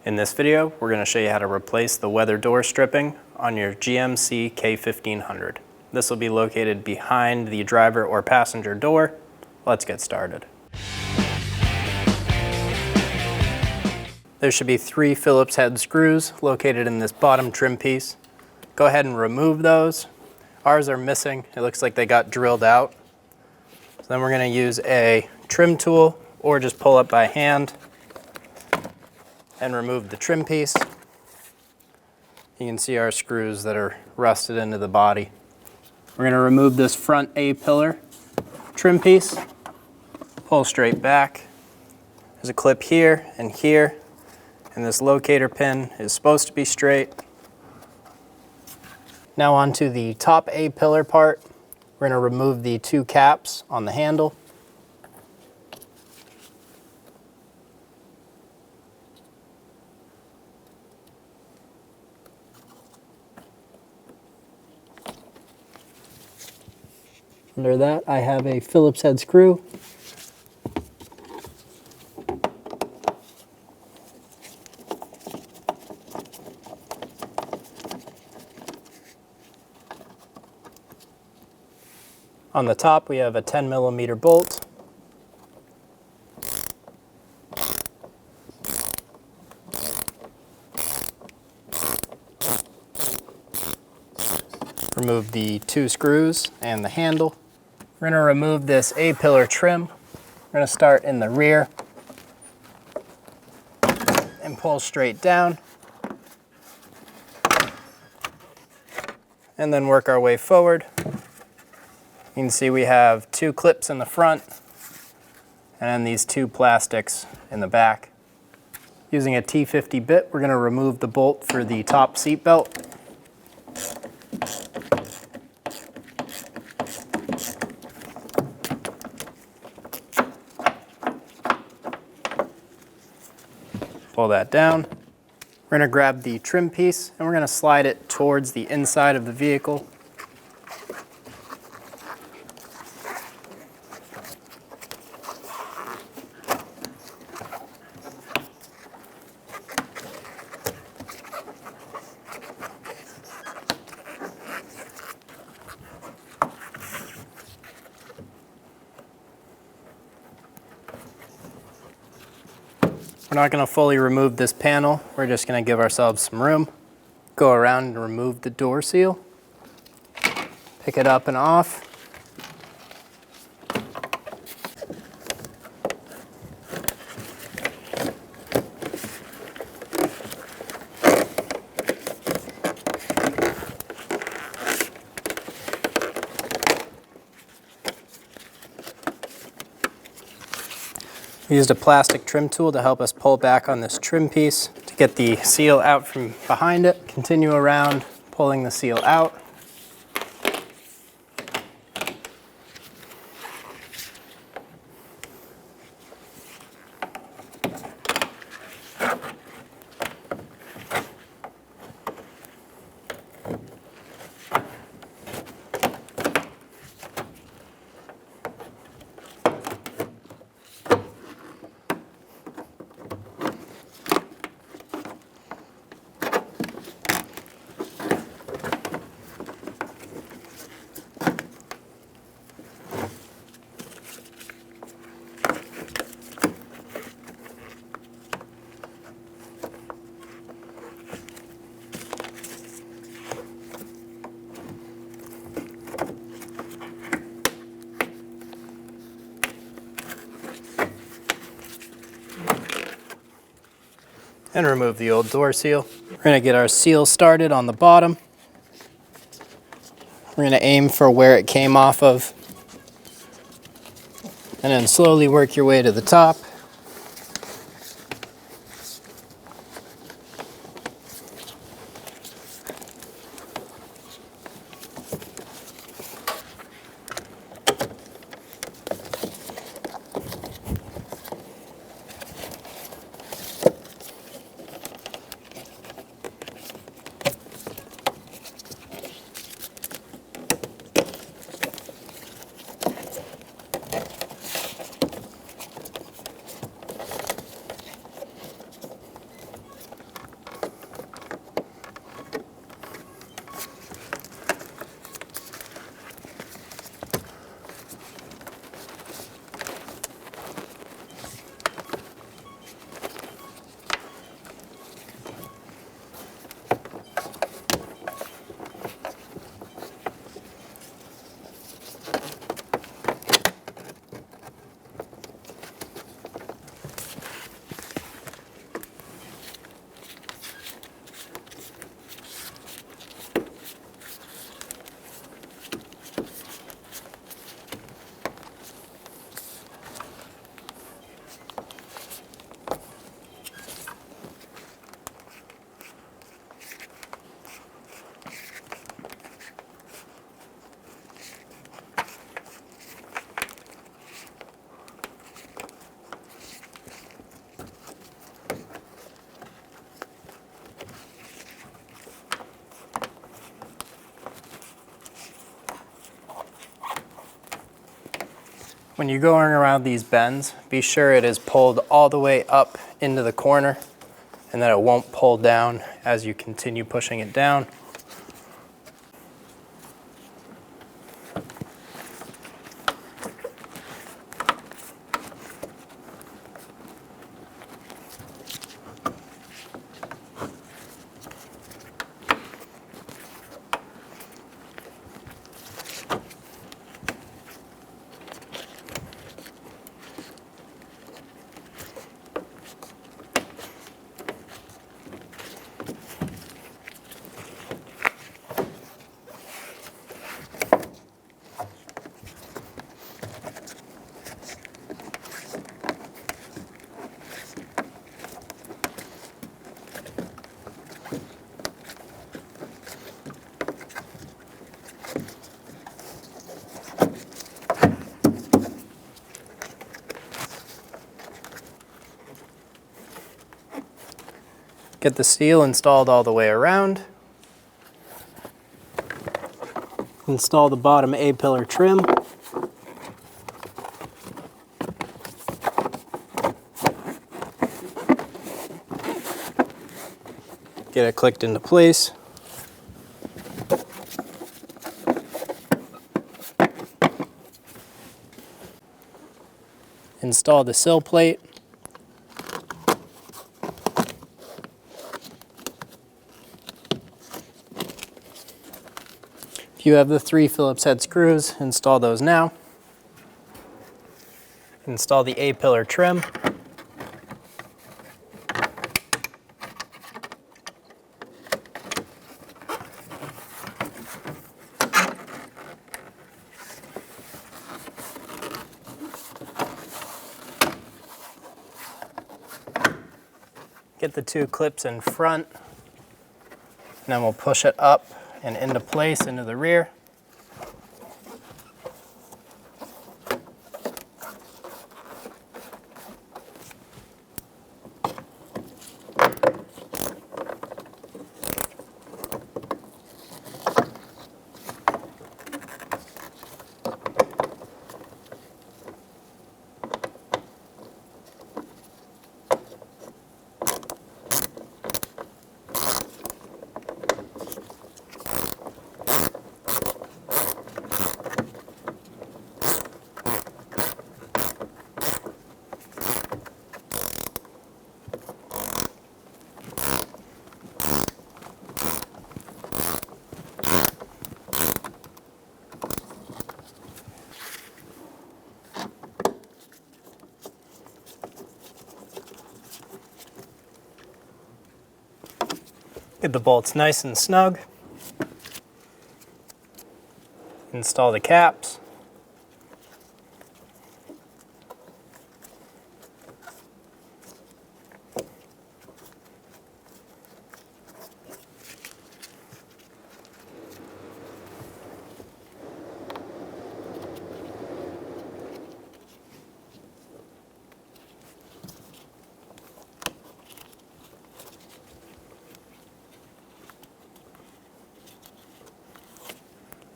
In this video, we're going to show you how to replace the weather door stripping on your GMC K1500. This will be located behind the driver or passenger door. Let's get started. There should be 3 Phillips head screws located in this bottom trim piece. Go ahead and remove those. Ours are missing. It looks like they got drilled out. So then we're going to use a trim tool or just pull it by hand and remove the trim piece. You can see our screws that are rusted into the body. We're going to remove this front A-pillar trim piece, pull straight back. There's a clip here, and this locator pin is supposed to be straight. Now onto the top A-pillar part. We're going to remove the 2 caps on the handle. Under that, I have a Phillips head screw. On the top, we have a 10mm bolt. Remove the 2 screws and the handle. We're going to remove this A-pillar trim. We're going to start in the rear and pull straight down, and then work our way forward. You can see we have 2 clips in the front and then these 2 plastics in the back. Using a T50 bit, we're going to remove the bolt for the top seat belt. Pull that down. We're going to grab the trim piece and we're going to slide it towards the inside of the vehicle. We're not going to fully remove this panel. We're just going to give ourselves some room. Go around and remove the door seal. Pick it up and off. We used a plastic trim tool to help us pull back on this trim piece to get the seal out from behind it. Continue around, pulling the seal out. And remove the old door seal. We're going to get our seal started on the bottom. We're going to aim for where it came off of, and then slowly work your way to the top. When you're going around these bends, be sure it is pulled all the way up into the corner and that it won't pull down as you continue pushing it down. Get the seal installed all the way around. Install the bottom A-pillar trim. Get it clicked into place. Install the sill plate. If you have the 3 Phillips head screws, install those now. Install the A-pillar trim. Get the 2 clips in front, and then we'll push it up and into place into the rear. Get the bolts nice and snug. Install the caps.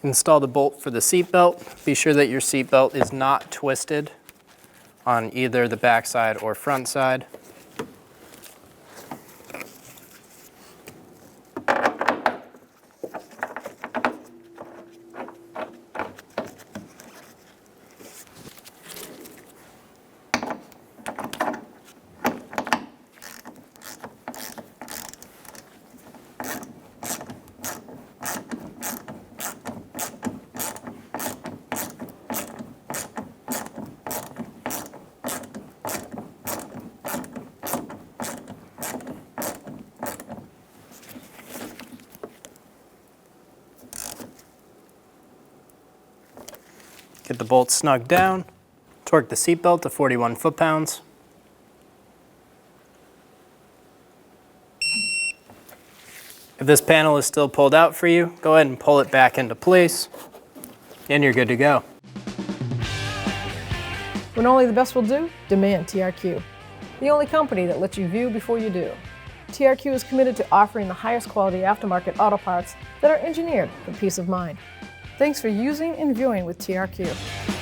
Install the bolt for the seat belt. Be sure that your seat belt is not twisted on either the back side or front side. Get the bolts snug down. Torque the seat belt to 41 foot-pounds. If this panel is still pulled out for you, go ahead and pull it back into place, and you're good to go. When only the best will do, demand TRQ. The only company that lets you view before you do. TRQ is committed to offering the highest quality aftermarket auto parts that are engineered for peace of mind. Thanks for using and viewing with TRQ.